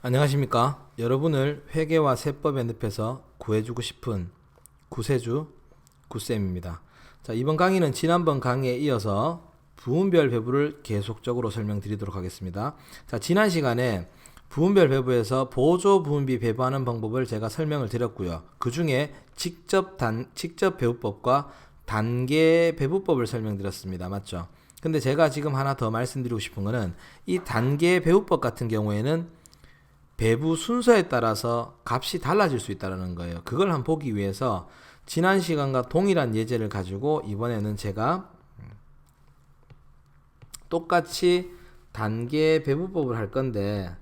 안녕하십니까. 여러분을 회계와 세법의 늪에서 구해주고 싶은 구세주 구쌤입니다. 자, 이번 강의는 지난번 강의에 이어서 부분별 배부를 계속적으로 설명드리도록 하겠습니다. 자, 지난 시간에 부분별 배부에서 보조 부분비 배부하는 방법을 제가 설명을 드렸고요. 그 중에 직접 배부법과 단계 배부법을 설명드렸습니다. 맞죠? 근데 제가 지금 하나 더 말씀드리고 싶은 거는 이 단계 배부법 같은 경우에는 배부 순서에 따라서 값이 달라질 수 있다는 거예요. 그걸 한번 보기 위해서 지난 시간과 동일한 예제를 가지고 이번에는 제가 똑같이 단계 배부법을 할 건데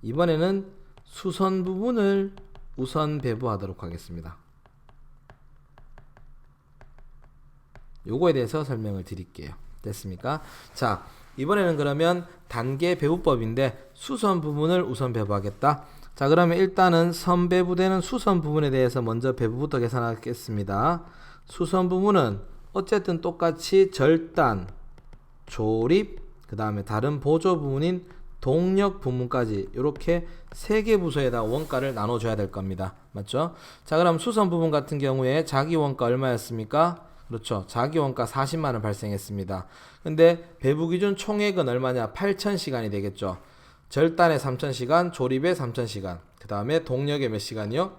이번에는 수선 부분을 우선 배부하도록 하겠습니다. 요거에 대해서 설명을 드릴게요. 됐습니까? 자, 이번에는 그러면 단계 배부법인데 수선 부분을 우선 배부하겠다. 자, 그러면 일단은 선배부되는 수선 부분에 대해서 먼저 배부부터 계산하겠습니다. 수선 부분은 어쨌든 똑같이 절단, 조립, 그 다음에 다른 보조 부분인 동력 부분까지 이렇게 세 개 부서에다 원가를 나눠줘야 될 겁니다. 맞죠? 자, 그럼 수선 부분 같은 경우에 자기 원가 얼마였습니까? 그렇죠. 자기 원가 40만원 발생했습니다. 근데 배부 기준 총액은 얼마냐? 8,000시간이 되겠죠. 절단에 3,000시간, 조립에 3,000시간. 그 다음에 동력에 몇 시간이요?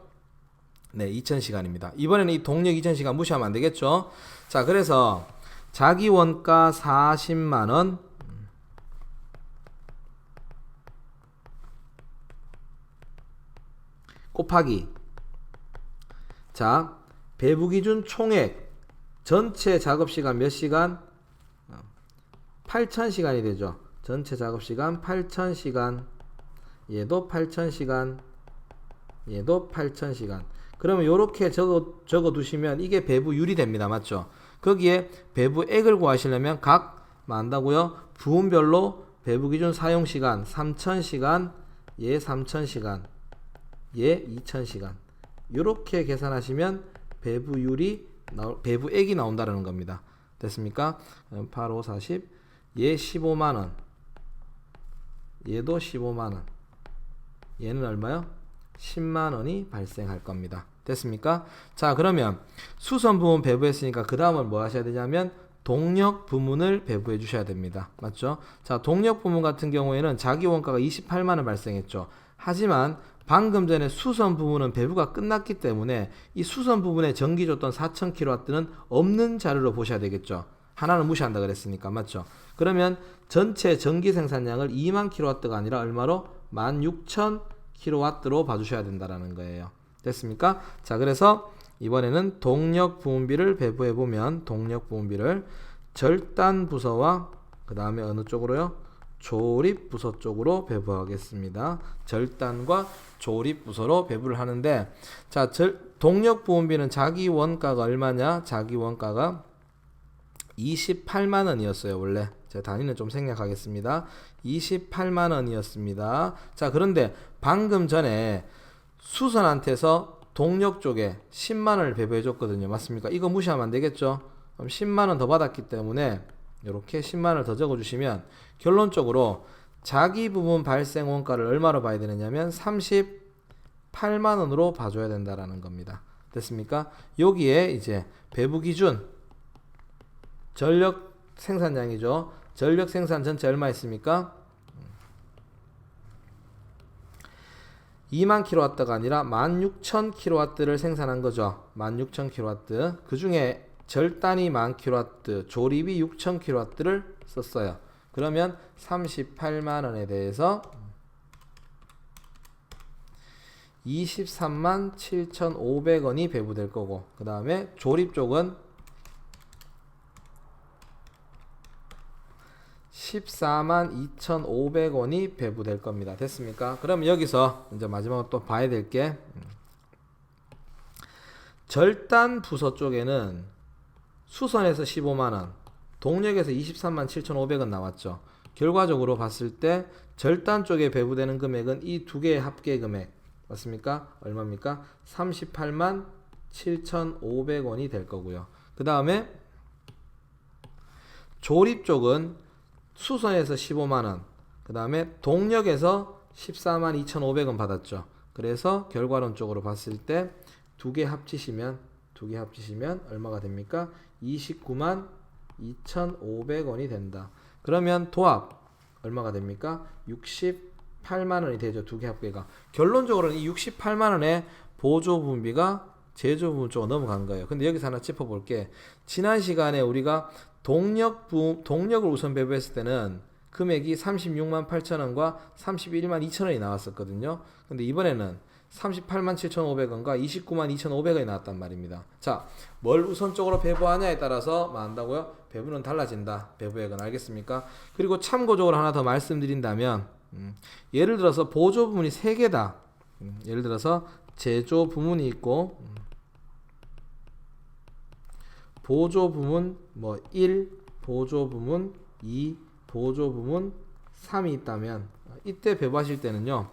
네, 2,000시간입니다. 이번에는 이 동력 2,000시간 무시하면 안 되겠죠. 자, 그래서 자기 원가 40만원 곱하기 자, 배부 기준 총액 전체 작업시간 몇 시간? 8,000시간이 되죠. 전체 작업시간 8,000시간. 얘도 8,000시간. 얘도 8,000시간. 그러면 이렇게 적어 두시면 이게 배부율이 됩니다. 맞죠? 거기에 배부액을 구하시려면 각 한다고요? 부분별로 배부 기준 사용시간 3,000시간, 얘 3,000시간, 얘 2,000시간. 이렇게 계산하시면 배부액이 나온다는 겁니다. 됐습니까? 8, 5, 40. 얘 15만원. 얘도 15만원. 얘는 얼마요? 10만원이 발생할 겁니다. 됐습니까? 자, 그러면 수선 부분 배부했으니까 그 다음은 뭐 하셔야 되냐면 동력 부문을 배부해 주셔야 됩니다. 맞죠? 자, 동력 부문 같은 경우에는 자기 원가가 28만원 발생했죠. 하지만 방금 전에 수선 부분은 배부가 끝났기 때문에 이 수선 부분에 전기 줬던 4000kW는 없는 자료로 보셔야 되겠죠. 하나는 무시한다 그랬으니까. 맞죠? 그러면 전체 전기 생산량을 2만 kW가 아니라 얼마로? 16,000kW로 봐주셔야 된다는 거예요. 됐습니까? 자, 그래서 이번에는 동력 부분비를 배부해보면 동력 부분비를 절단 부서와 그 다음에 어느 쪽으로요? 조립 부서 쪽으로 배부하겠습니다. 절단과 조립 부서로 배부를 하는데, 자, 동력 부분비는 자기 원가가 얼마냐? 자기 원가가 28만원이었어요. 원래 제가 단위는 좀 생략하겠습니다. 28만원이었습니다. 자, 그런데 방금 전에 수선한테서 동력 쪽에 10만원을 배부해 줬거든요. 맞습니까? 이거 무시하면 안 되겠죠? 그럼 10만원 더 받았기 때문에 이렇게 10만원을 더 적어주시면 결론적으로 자기 부분 발생 원가를 얼마로 봐야 되느냐면 38만원으로 봐줘야 된다라는 겁니다. 됐습니까? 여기에 이제 배부 기준 전력 생산량이죠. 전력 생산 전체 얼마 있습니까? 2만 kW가 아니라 16,000kW를 생산한 거죠. 16,000kW. 그 중에 절단이 10,000kW, 조립이 6,000kW를 썼어요. 그러면 38만원에 대해서 23만 7,500원이 배부될 거고, 그 다음에 조립 쪽은 14만 2,500원이 배부될 겁니다. 됐습니까? 그럼 여기서 이제 마지막으로 또 봐야 될 게 절단 부서 쪽에는 수선에서 15만원, 동력에서 23만 7,500원 나왔죠. 결과적으로 봤을 때 절단 쪽에 배부되는 금액은 이 두 개의 합계 금액 맞습니까? 얼마입니까? 38만 7,500원이 될 거고요. 그 다음에 조립 쪽은 수선에서 15만원, 그 다음에 동력에서 14만 2,500원 받았죠. 그래서 결과론적으로 봤을 때 두 개 합치시면 얼마가 됩니까? 29만 2,500원이 된다. 그러면 도합 얼마가 됩니까? 68만 원이 되죠. 두 개 합계가. 결론적으로는 이 68만 원의 보조 부분비가 제조 부분 쪽으로 넘어간 거예요. 근데 여기서 하나 짚어볼게. 지난 시간에 우리가 동력을 우선 배부했을 때는 금액이 36만 8천원과 31만 2천원이 나왔었거든요. 근데 이번에는 38만 7,500원과 29만 2,500원이 나왔단 말입니다. 자, 뭘 우선적으로 배부하냐에 따라서 뭐 한다고요? 배부는 달라진다. 배부액은 알겠습니까? 그리고 참고적으로 하나 더 말씀드린다면 예를 들어서 보조 부문이 3개다. 예를 들어서 제조 부문이 있고 보조 부문 뭐 1, 보조 부문 2, 보조 부문 3이 있다면 이때 배부하실 때는요.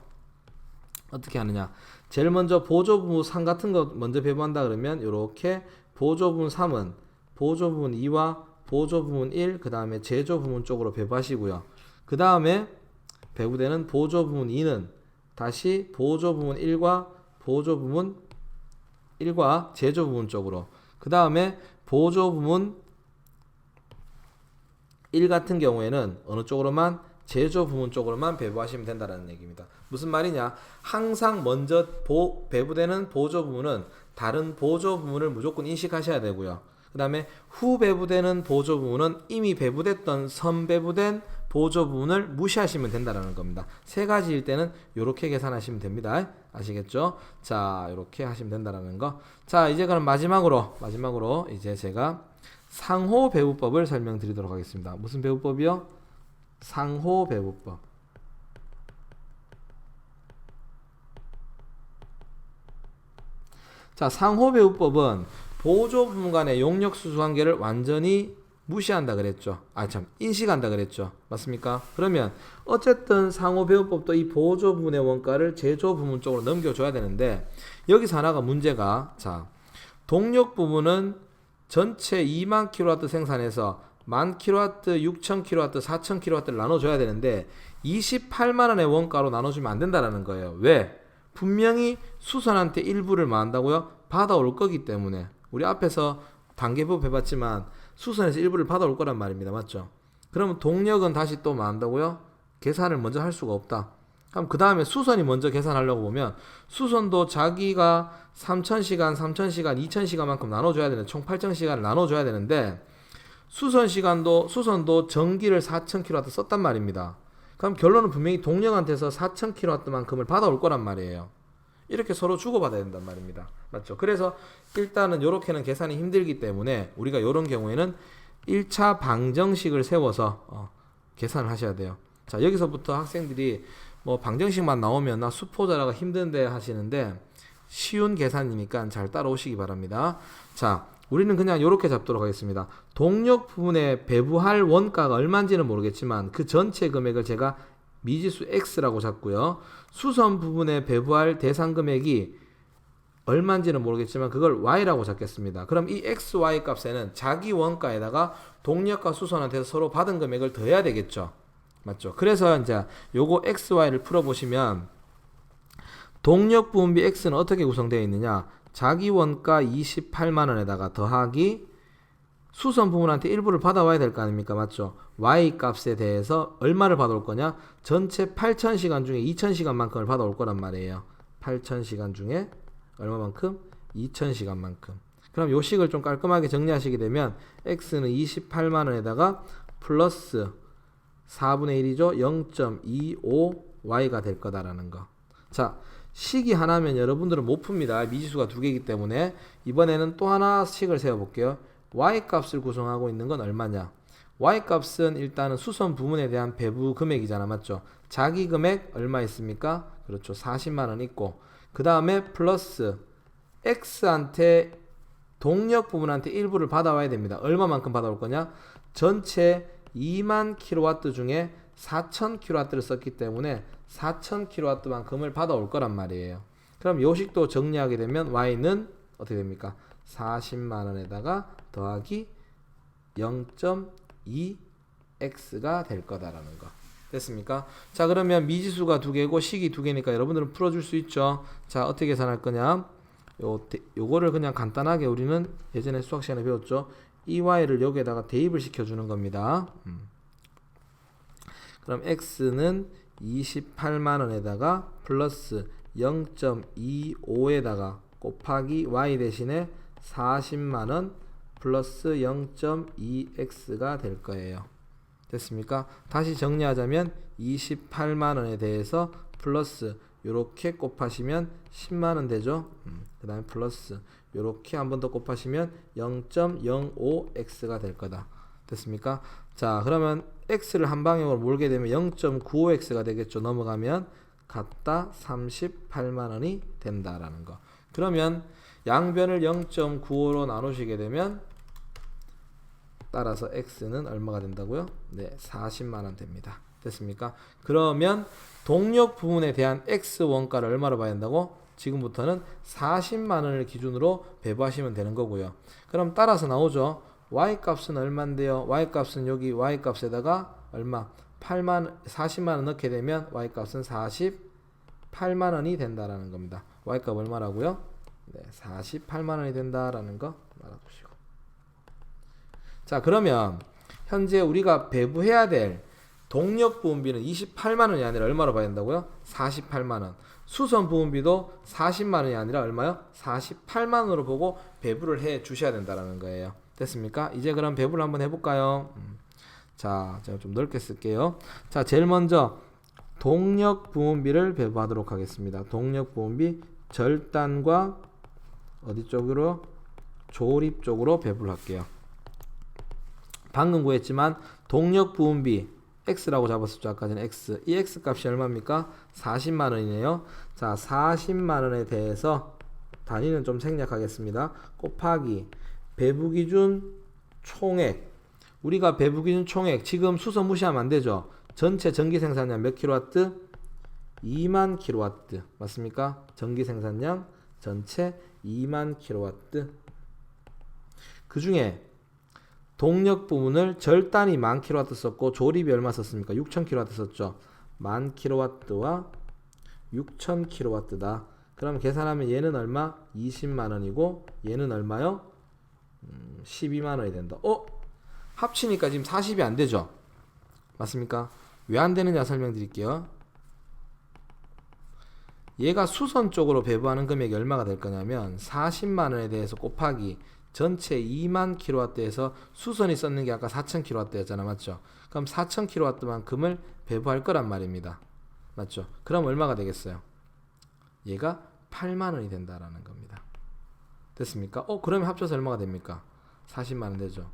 어떻게 하느냐? 제일 먼저 보조 부문 3 같은 거 먼저 배부한다 그러면 이렇게 보조 부문 3은 보조 부문 2와 보조 부문 1, 그 다음에 제조 부문 쪽으로 배부하시고요. 그 다음에 배부되는 보조 부문 2는 다시 보조 부문 1과 보조 부문 1과 제조 부문 쪽으로. 그 다음에 보조 부문 1 같은 경우에는 어느 쪽으로만? 제조 부문 쪽으로만 배부하시면 된다는 얘기입니다. 무슨 말이냐? 항상 먼저 배부되는 보조 부문은 다른 보조 부문을 무조건 인식하셔야 되고요. 그 다음에 후 배부되는 보조 부문은 이미 배부됐던 선배부된 보조 부문을 무시하시면 된다는 겁니다. 세 가지일 때는 이렇게 계산하시면 됩니다. 아시겠죠? 자, 이렇게 하시면 된다는 거. 자, 이제 그럼 마지막으로 이제 제가 상호 배부법을 설명드리도록 하겠습니다. 무슨 배부법이요? 상호 배부법. 자, 상호 배부법은 보조 부문 간의 용역 수수 관계를 완전히 무시한다 그랬죠. 인식한다 그랬죠. 맞습니까? 그러면 어쨌든 상호 배부법도 이 보조 부문의 원가를 제조 부문 쪽으로 넘겨줘야 되는데 여기서 하나가 문제가 자, 동력 부문은 전체 2만 kW 생산해서 10,000 kW, 6,000 kW, 4,000 kW를 나눠줘야 되는데 28만 원의 원가로 나눠주면 안 된다는 거예요. 왜? 분명히 수선한테 일부를 뭐 한다고요? 받아올 거기 때문에. 우리 앞에서 단계법 해봤지만 수선에서 일부를 받아올 거란 말입니다. 맞죠? 그러면 동력은 다시 또 뭐 한다고요? 계산을 먼저 할 수가 없다. 그럼 그 다음에 수선이 먼저 계산하려고 보면 수선도 자기가 3,000시간, 3,000시간, 2,000시간만큼 나눠줘야 되는 총 8,000시간을 나눠줘야 되는데 수선도 전기를 4,000kW 썼단 말입니다. 그럼 결론은 분명히 동력한테서 4,000kW만큼을 받아올 거란 말이에요. 이렇게 서로 주고받아야 된단 말입니다. 맞죠? 그래서 일단은 이렇게는 계산이 힘들기 때문에 우리가 이런 경우에는 1차 방정식을 세워서 계산을 하셔야 돼요. 자, 여기서부터 학생들이 뭐 방정식만 나오면 나 수포자라가 힘든데 하시는데 쉬운 계산이니까 잘 따라오시기 바랍니다. 자, 우리는 그냥 이렇게 잡도록 하겠습니다. 동력 부분에 배부할 원가가 얼마인지는 모르겠지만 그 전체 금액을 제가 미지수 X라고 잡고요. 수선 부분에 배부할 대상 금액이 얼마인지는 모르겠지만 그걸 Y라고 잡겠습니다. 그럼 이 X, Y 값에는 자기 원가에다가 동력과 수선한테서 서로 받은 금액을 더해야 되겠죠. 맞죠? 그래서 이제 요거 X, Y를 풀어보시면 동력 부분비 X는 어떻게 구성되어 있느냐? 자기 원가 28만 원에다가 더하기 수선 부분한테 일부를 받아와야 될 거 아닙니까? 맞죠? Y 값에 대해서 얼마를 받아올 거냐? 전체 8,000시간 중에 2,000시간만큼을 받아올 거란 말이에요. 8,000시간 중에 얼마만큼? 2,000시간만큼. 그럼 요 식을 좀 깔끔하게 정리하시게 되면 X는 28만 원에다가 플러스 4분의 1이죠. 0.25Y가 될 거다라는 거. 자, 식이 하나면 여러분들은 못 풉니다. 미지수가 두 개이기 때문에 이번에는 또 하나 식을 세워볼게요. Y값을 구성하고 있는 건 얼마냐? Y값은 일단은 수선 부문에 대한 배부 금액이잖아. 맞죠? 자기 금액 얼마 있습니까? 그렇죠. 40만 원 있고 그 다음에 플러스 X한테 동력 부문한테 일부를 받아와야 됩니다. 얼마만큼 받아올 거냐? 전체 2만 kW 중에 4,000kW를 썼기 때문에 4,000kW만큼을 받아올 거란 말이에요. 그럼 요식도 정리하게 되면 Y는 어떻게 됩니까? 40만 원에다가 더하기 0.2X가 될 거다라는 거. 됐습니까? 자, 그러면 미지수가 2개고 식이 2개니까 여러분들은 풀어줄 수 있죠. 자, 어떻게 계산할 거냐? 요거를 그냥 간단하게 우리는 예전에 수학 시간에 배웠죠. EY를 여기에다가 대입을 시켜주는 겁니다. 그럼 X는 28만원에다가 플러스 0.25에다가 곱하기 Y 대신에 40만원 플러스 0.2X가 될 거예요. 됐습니까? 다시 정리하자면 28만원에 대해서 플러스 요렇게 곱하시면 10만원 되죠. 그 다음에 플러스 요렇게 한 번 더 곱하시면 0.05X가 될 거다. 됐습니까? 자, 그러면 X를 한 방향으로 몰게 되면 0.95X가 되겠죠. 넘어가면 같다 38만원이 된다라는 거. 그러면 양변을 0.95로 나누시게 되면 따라서 X는 얼마가 된다고요? 네, 40만원 됩니다. 됐습니까? 그러면 동력 부분에 대한 X 원가를 얼마로 봐야 된다고? 지금부터는 40만원을 기준으로 배부하시면 되는 거고요. 그럼 따라서 나오죠. Y 값은 얼마인데요? Y 값은 여기 Y 값에다가 얼마? 40만원 넣게 되면 Y 값은 48만원이 된다라는 겁니다. Y 값 얼마라고요? 네, 48만원이 된다라는 거 알아두시고. 자, 그러면 현재 우리가 배부해야 될 동력 부분비는 28만원이 아니라 얼마로 봐야 된다고요? 48만원. 수선 부분비도 40만원이 아니라 얼마요? 48만원으로 보고 배부를 해 주셔야 된다는 거예요. 됐습니까? 이제 그럼 배부를 한번 해볼까요? 자, 제가 좀 넓게 쓸게요. 자, 제일 먼저 동력 부분비를 배부하도록 하겠습니다. 동력 부분비 절단과 어디 쪽으로? 조립 쪽으로 배부를 할게요. 방금 구했지만 동력 부분비 X라고 잡았었죠. 아까 전에 X. 이 X 값이 얼마입니까? 40만원이네요. 자, 40만원에 대해서 단위는 좀 생략하겠습니다. 곱하기 배부기준 총액. 우리가 배부기준 총액 지금 수소 무시하면 안 되죠. 전체 전기 생산량 몇 킬로와트? 2만 킬로와트. 맞습니까? 전기 생산량 전체 2만 킬로와트. 그 중에 동력 부분을 절단이 10,000kW 썼고 조립이 얼마 썼습니까? 6,000kW 썼죠. 10,000kW와 6,000kW다. 그럼 계산하면 얘는 얼마? 20만원이고 얘는 얼마요? 12만원이 된다. 합치니까 지금 40이 안 되죠? 맞습니까? 왜 안 되느냐 설명드릴게요. 얘가 수선 쪽으로 배부하는 금액이 얼마가 될 거냐면 40만원에 대해서 곱하기 전체 2만 킬로와트에서 수선이 썼는 게 아까 4,000킬로와트였잖아. 맞죠? 그럼 4,000킬로와트만큼을 배부할 거란 말입니다. 맞죠? 그럼 얼마가 되겠어요? 얘가 8만원이 된다라는 겁니다. 됐습니까? 그러면 합쳐서 얼마가 됩니까? 40만원 되죠.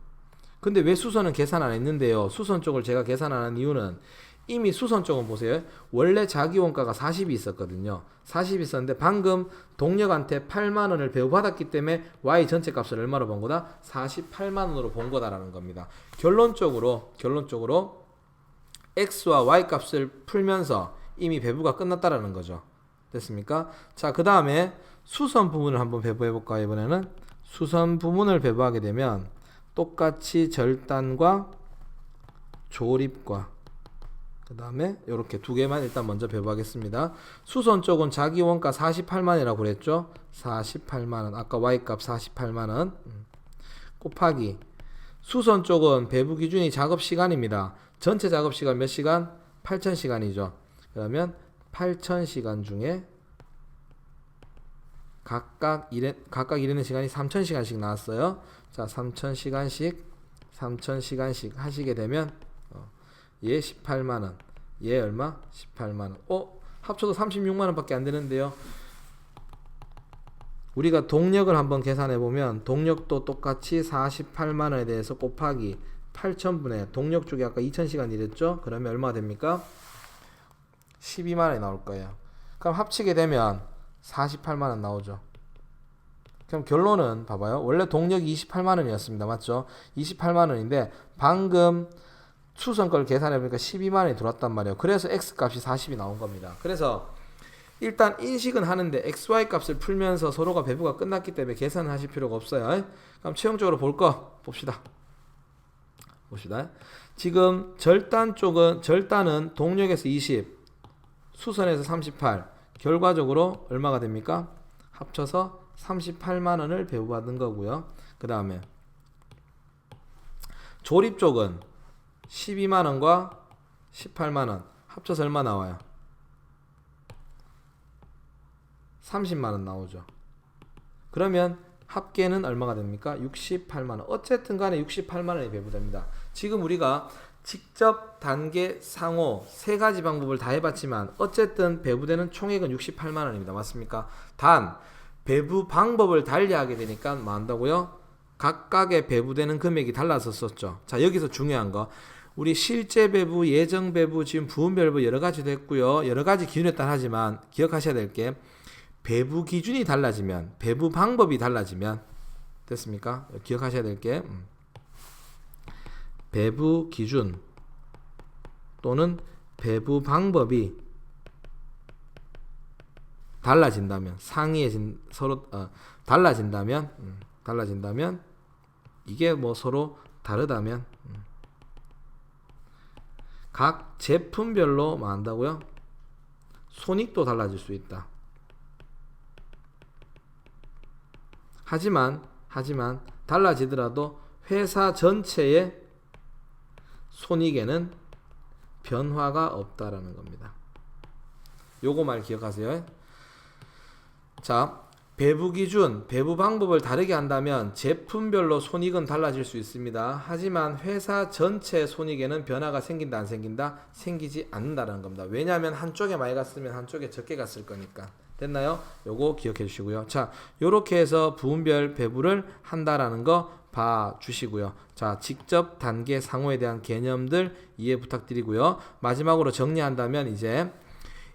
근데 왜 수선은 계산 안 했는데요? 수선 쪽을 제가 계산 안 한 이유는 이미 수선 쪽은 보세요. 원래 자기 원가가 40이 있었거든요. 40이 있었는데 방금 동력한테 8만원을 배부받았기 때문에 Y 전체 값을 얼마로 본 거다? 48만원으로 본 거다라는 겁니다. 결론적으로 X와 Y 값을 풀면서 이미 배부가 끝났다라는 거죠. 됐습니까? 자, 그 다음에 수선 부분을 한번 배부해 볼까요? 이번에는 수선 부분을 배부하게 되면 똑같이 절단과 조립과 그 다음에 이렇게 두 개만 일단 먼저 배부하겠습니다. 수선 쪽은 자기 원가 48만원이라고 그랬죠. 48만원. 아까 Y값 48만원 곱하기 수선 쪽은 배부 기준이 작업시간입니다. 전체 작업시간 몇 시간? 8,000시간이죠. 그러면 8,000시간 중에 각각 일하는 시간이 3,000시간씩 나왔어요. 자, 3,000시간씩 하시게 되면 얘 18만원, 얘 얼마? 18만원. 합쳐도 36만원 밖에 안 되는데요. 우리가 동력을 한번 계산해 보면 동력도 똑같이 48만원에 대해서 곱하기 8,000분의 동력 쪽에 아까 2,000시간 일했죠? 그러면 얼마가 됩니까? 12만원이 나올 거예요. 그럼 합치게 되면 48만원 나오죠. 그럼 결론은 봐봐요. 원래 동력이 28만원이었습니다. 맞죠? 28만원인데 방금 수선 걸 계산해보니까 12만원이 들어왔단 말이에요. 그래서 X값이 40이 나온 겁니다. 그래서 일단 인식은 하는데 XY 값을 풀면서 서로가 배부가 끝났기 때문에 계산을 하실 필요가 없어요. 그럼 최종적으로 볼 거 봅시다. 지금 절단은 동력에서 20, 수선에서 38, 결과적으로 얼마가 됩니까? 합쳐서 38만원을 배부받은 거고요. 그 다음에 조립 쪽은 12만원과 18만원 합쳐서 얼마 나와요? 30만원 나오죠. 그러면 합계는 얼마가 됩니까? 68만원. 어쨌든 간에 68만원이 배부됩니다. 지금 우리가 직접, 단계, 상호 세 가지 방법을 다 해봤지만 어쨌든 배부되는 총액은 68만원입니다. 맞습니까? 단 배부 방법을 달리하게 되니까 뭐 한다고요? 각각의 배부되는 금액이 달라졌었죠. 자, 여기서 중요한 거, 우리 실제 배부, 예정 배부, 지금 부분별 배부 여러 가지 됐고요. 여러 가지 기준에 따라 하지만 기억하셔야 될 게, 배부 기준이 달라지면, 배부 방법이 달라지면, 됐습니까? 기억하셔야 될 게, 배부 기준 또는 배부 방법이 달라진다면, 서로 달라진다면 이게 뭐 서로 다르다면 각 제품별로 뭐 한다고요? 손익도 달라질 수 있다. 하지만 달라지더라도 회사 전체의 손익에는 변화가 없다라는 겁니다. 요거 말 기억하세요. 자, 배부 기준, 배부 방법을 다르게 한다면 제품별로 손익은 달라질 수 있습니다. 하지만 회사 전체 손익에는 변화가 생긴다, 안 생긴다? 생기지 않는다는 겁니다. 왜냐하면 한쪽에 많이 갔으면 한쪽에 적게 갔을 거니까. 됐나요? 요거 기억해 주시고요. 자, 요렇게 해서 부분별 배부를 한다라는 거 봐주시고요. 자, 직접, 단계, 상호에 대한 개념들 이해 부탁드리고요. 마지막으로 정리한다면 이제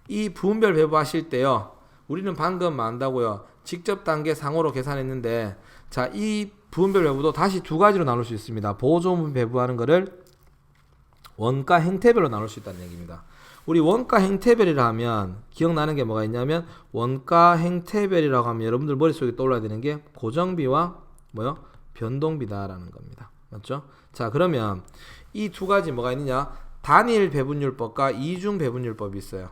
이 부분별 배부 하실 때요, 우리는 방금 안다고요, 직접, 단계, 상호로 계산했는데, 자, 이 부분별 배부도 다시 두 가지로 나눌 수 있습니다. 보조분 배부하는 거를 원가 행태별로 나눌 수 있다는 얘기입니다. 우리 원가 행태별이라 하면 기억나는 게 뭐가 있냐면, 원가 행태별이라고 하면 여러분들 머릿속에 떠올라야 되는 게 고정비와 뭐요? 변동비다라는 겁니다. 맞죠? 자, 그러면 이 두 가지 뭐가 있느냐? 단일 배분율법과 이중 배분율법이 있어요.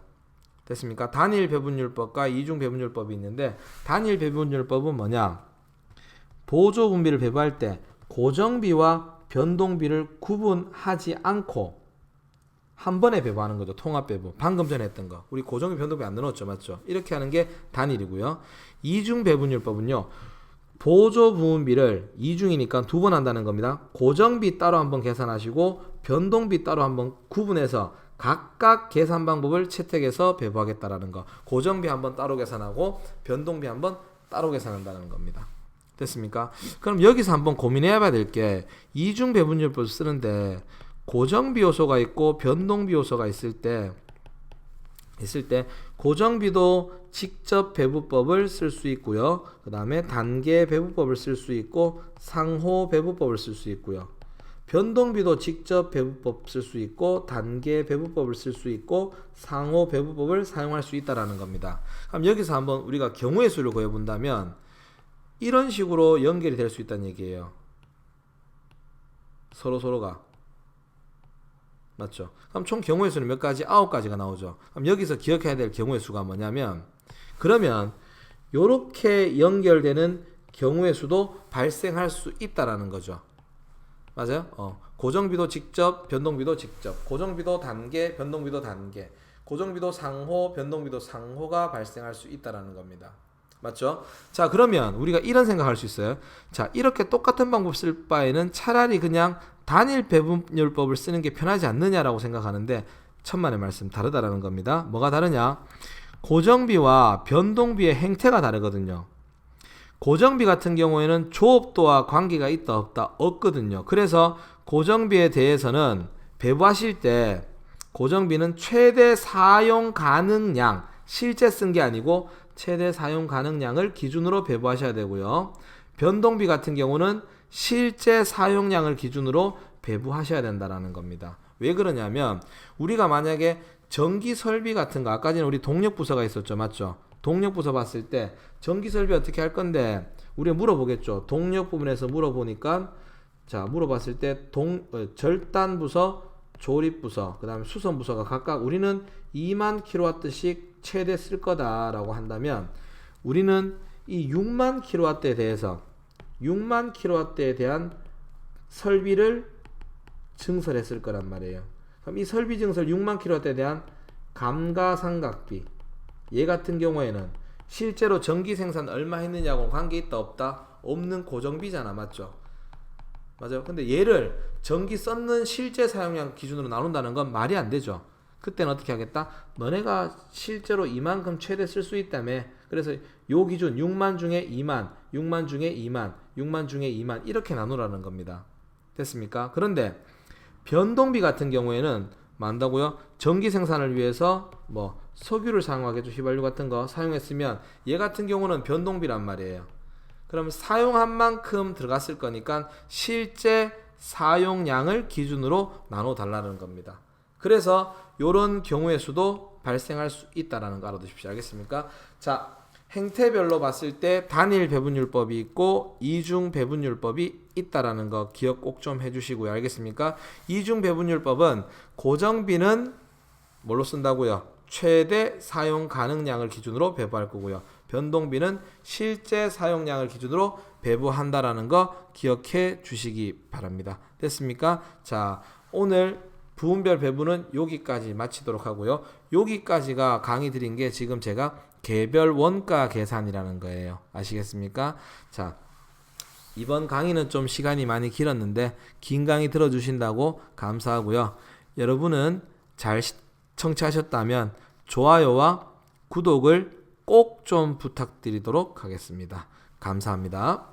됐습니까? 단일 배분율법과 이중 배분율법이 있는데, 단일 배분율법은 뭐냐? 보조분비를 배부할 때 고정비와 변동비를 구분하지 않고 한 번에 배부하는 거죠. 통합 배부. 방금 전에 했던 거. 우리 고정비, 변동비 안 넣었죠. 맞죠? 이렇게 하는 게 단일이고요. 이중 배분율법은요, 보조부분비를 이중이니까 두 번 한다는 겁니다. 고정비 따로 한번 계산하시고 변동비 따로 한번 구분해서 각각 계산 방법을 채택해서 배부하겠다라는 거. 고정비 한번 따로 계산하고 변동비 한번 따로 계산한다는 겁니다. 됐습니까? 그럼 여기서 한번 고민해 봐야 될 게, 이중 배분율법을 쓰는데 고정비 요소가 있고 변동비 요소가 있을 때 고정비도 직접 배부법을 쓸 수 있고요. 그 다음에 단계 배부법을 쓸 수 있고 상호 배부법을 쓸 수 있고요. 변동비도 직접 배부법 쓸 수 있고 단계 배부법을 쓸 수 있고 상호 배부법을 사용할 수 있다라는 겁니다. 그럼 여기서 한번 우리가 경우의 수를 구해본다면 이런 식으로 연결이 될 수 있다는 얘기예요. 서로가. 맞죠? 그럼 총 경우의 수는 몇 가지? 9가지가 나오죠. 그럼 여기서 기억해야 될 경우의 수가 뭐냐면, 그러면 요렇게 연결되는 경우의 수도 발생할 수 있다라는 거죠. 맞아요? 고정비도 직접, 변동비도 직접, 고정비도 단계, 변동비도 단계, 고정비도 상호, 변동비도 상호가 발생할 수 있다라는 겁니다. 맞죠? 자, 그러면 우리가 이런 생각할 수 있어요. 자, 이렇게 똑같은 방법 쓸 바에는 차라리 그냥 단일 배분율법을 쓰는 게 편하지 않느냐라고 생각하는데, 천만의 말씀, 다르다라는 겁니다. 뭐가 다르냐? 고정비와 변동비의 행태가 다르거든요. 고정비 같은 경우에는 조업도와 관계가 있다 없다? 없거든요. 그래서 고정비에 대해서는 배부하실 때 고정비는 최대 사용 가능량, 실제 쓴 게 아니고 최대 사용 가능량을 기준으로 배부하셔야 되고요. 변동비 같은 경우는 실제 사용량을 기준으로 배부하셔야 된다라는 겁니다. 왜 그러냐면, 우리가 만약에 전기 설비 같은 거, 아까 전에 우리 동력 부서가 있었죠. 맞죠? 동력 부서 봤을 때 전기 설비 어떻게 할 건데 우리가 물어보겠죠. 동력 부분에서 물어보니까, 자, 물어봤을 때 절단 부서 조립부서, 그 다음에 수선부서가 각각 우리는 2만 킬로와트씩 최대 쓸 거다라고 한다면 우리는 이 6만 킬로와트에 대해서 6만 킬로와트에 대한 설비를 증설했을 거란 말이에요. 그럼 이 설비 증설 6만 킬로와트에 대한 감가상각비, 얘 같은 경우에는 실제로 전기 생산 얼마 했느냐고 관계 있다 없다? 없는 고정비잖아, 맞죠? 맞아요. 근데 얘를 전기 썼는 실제 사용량 기준으로 나눈다는 건 말이 안 되죠. 그때는 어떻게 하겠다? 너네가 실제로 이만큼 최대 쓸 수 있다며. 그래서 요 기준 6만 중에 2만, 6만 중에 2만, 6만 중에 2만 이렇게 나누라는 겁니다. 됐습니까? 그런데 변동비 같은 경우에는 만다고요? 전기 생산을 위해서 뭐 석유를 사용하겠죠. 휘발유 같은 거 사용했으면 얘 같은 경우는 변동비란 말이에요. 그럼 사용한 만큼 들어갔을 거니까 실제 사용량을 기준으로 나눠 달라는 겁니다. 그래서 이런 경우의 수도 발생할 수 있다라는 거 알아두십시오. 알겠습니까? 자, 행태별로 봤을 때 단일 배분율법이 있고 이중 배분율법이 있다라는 거 기억 꼭 좀 해주시고요. 알겠습니까? 이중 배분율법은 고정비는 뭘로 쓴다고요? 최대 사용 가능량을 기준으로 배부할 거고요. 변동비는 실제 사용량을 기준으로 배부한다라는 거 기억해 주시기 바랍니다. 됐습니까? 자, 오늘 부분별 배분은 여기까지 마치도록 하고요. 여기까지가 강의 드린 게 지금 제가 개별 원가 계산이라는 거예요. 아시겠습니까? 자, 이번 강의는 좀 시간이 많이 길었는데 긴 강의 들어주신다고 감사하고요. 여러분은 잘 청취하셨다면 좋아요와 구독을 꼭 좀 부탁드리도록 하겠습니다. 감사합니다.